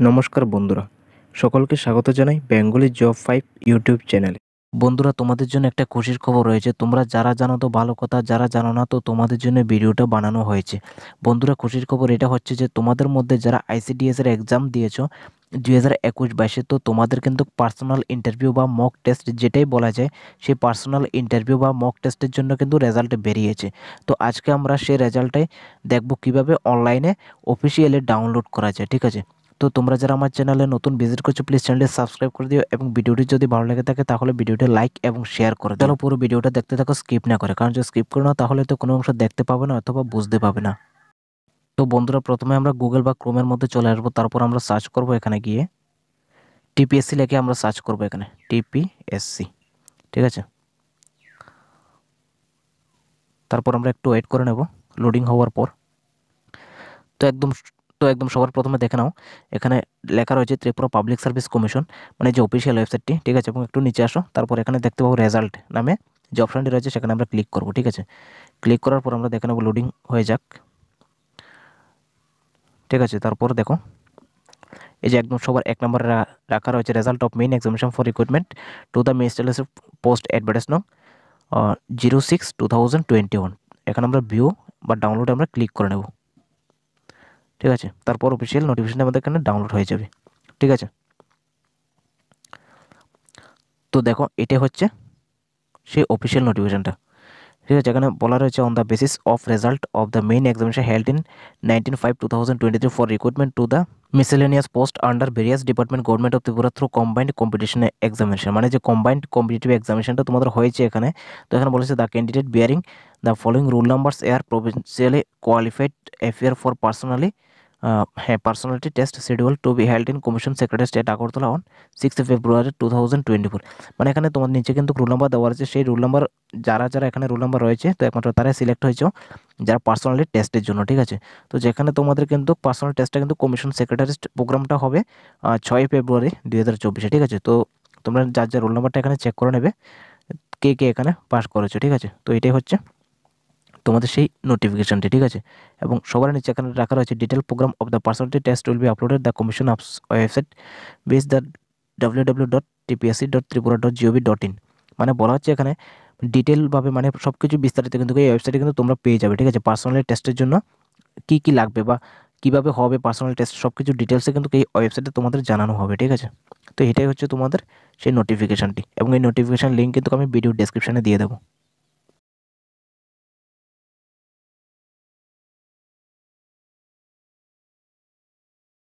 নমস্কার বন্ধুরা, সকলকে স্বাগত জানাই বেঙ্গলি জব 5 ইউটিউব চ্যানেলে। বন্ধুরা, তোমাদের জন্য একটা খুশির খবর রয়েছে। তোমরা যারা জানো তো ভালো কথা, যারা জানো না তো তোমাদের জন্য ভিডিওটা বানানো হয়েছে। বন্ধুরা, খুশির খবর এটা হচ্ছে যে তোমাদের মধ্যে যারা আইসিডিএস এর এক্সাম দিয়েছো 2021-22, তো তোমাদের কিন্তু পার্সোনাল ইন্টারভিউ বা মক টেস্ট যেটাই বলা যায়, সেই পার্সোনাল ইন্টারভিউ বা মক টেস্টের জন্য কিন্তু রেজাল্ট বেরিয়েছে। তো আজকে আমরা সেই রেজাল্টটাই দেখব কিভাবে অনলাইনে অফিসিয়ালি ডাউনলোড করা যায়। ঠিক আছে, তো তোমরা যারা আমার চ্যানেলে নতুন ভিজিট করছো প্লিজ চ্যানেলটি সাবস্ক্রাইব করে দিও এবং ভিডিওটি যদি ভালো লেগে থাকে তাহলে ভিডিওটি লাইক এবং শেয়ার করে দিও। চলো পুরো ভিডিওটা দেখতে থাকো, স্কিপ না করে, কারণ যদি স্কিপ করো না তাহলে তো কোনো অংশ দেখতে পাবে না অথবা বুঝতে পাবে না। তো বন্ধুরা, প্রথমে আমরা গুগল বা ক্রোমের মধ্যে চলে আসবো, তারপর আমরা সার্চ করব এখানে গিয়ে টিপিএসসি লিখে আমরা সার্চ করব এখানে টিপিএসসি। ঠিক আছে, তারপর আমরা একটু ওয়েট করে নেব লোডিং হওয়ার পর। তো একদম সবার প্রথমে দেখে নাও, এখানে লেখা রয়েছে ত্রিপুরা পাবলিক সার্ভিস কমিশন, মানে যে অফিসিয়াল ওয়েবসাইটটি। ঠিক আছে, এবং একটু নিচে আসো, তারপর এখানে দেখতে পাবো রেজাল্ট নামে যে অপশানটি রয়েছে সেখানে আমরা ক্লিক করব। ঠিক আছে, ক্লিক করার পর আমরা দেখে নেব লোডিং হয়ে যাক। ঠিক আছে, তারপর দেখো এই যে একদম সবার এক নম্বরে রাখা রয়েছে result of main examination for recruitment to the ministerial post advertise নং 06/2021। এখানে আমরা ভিউ বা ডাউনলোড আমরা ক্লিক করে নেব। ঠিক আছে, তারপর অফিসিয়াল নোটিফিকেশন আমাদের এখানে ডাউনলোড হয়ে যাবে। ঠিক আছে, তো দেখো এটা হচ্ছে সেই অফিসিয়াল নোটিফিকেশনটা। ঠিক আছে, এখানে বলা রয়েছে on the basis of result of the main examination held in 19/5/2023 for recruitment to the miscellaneous post under various department government of Tripura through combined competition examination, মানে যে কম্বাইন্ড কম্পিটিটিভ এক্সামিনেশনটা তোমাদের হয়েছে এখানে। তো এখানে বলেছে the candidate bearing the following roll numbers are provisionally qualified appear for personality test schedule to be held in commission secretary state Agartala on 6 February 2024। মানে এখানে তোমার নিচে কিন্তু রুল নাম্বার দেওয়া আছে, সেই রুল নাম্বার যারা যারা এখানে রুল নাম্বার রয়েছে তো একমাত্র তারাই সিলেক্ট হয়েছে যারা পার্সোনালি টেস্টের জন্য। ঠিক আছে, তো যেখানে তোমাদের কিন্তু পার্সোনাল টেস্টটা কিন্তু কমিশন সেক্রেটারি প্রোগ্রামটা হবে 6 ফেব্রুয়ারি 2024। ঠিক আছে, তো তোমরা যার যার রোল নাম্বারটা এখানে চেক করে নেবে কে কে এখানে পাস করেছো। ঠিক আছে, তো এটাই হচ্ছে তোমাদের সেই নোটিফিকেশনটি। ঠিক আছে, এবং সবার নিচে এখানে রাখা রয়েছে detail programme of the personality test will be uploaded the commission website base the www.tpsc.tripura.gov.in। মানে বলা হচ্ছে এখানে ডিটেলভাবে, মানে সব কিছু বিস্তারিত কিন্তু এই ওয়েবসাইটে কিন্তু তোমরা পেয়ে যাবে। ঠিক আছে, পার্সোনালি টেস্টের জন্য কি কি লাগবে বা কিভাবে হবে পার্সোনাল টেস্ট সব কিছু ডিটেলসে কিন্তু এই ওয়েবসাইটে তোমাদের জানানো হবে। ঠিক আছে, তো এটাই হচ্ছে তোমাদের সেই নোটিফিকেশানটি, এবং এই নোটিফিকেশান লিঙ্ক কিন্তু আমি ভিডিও ডেসক্রিপশানে দিয়ে দেবো।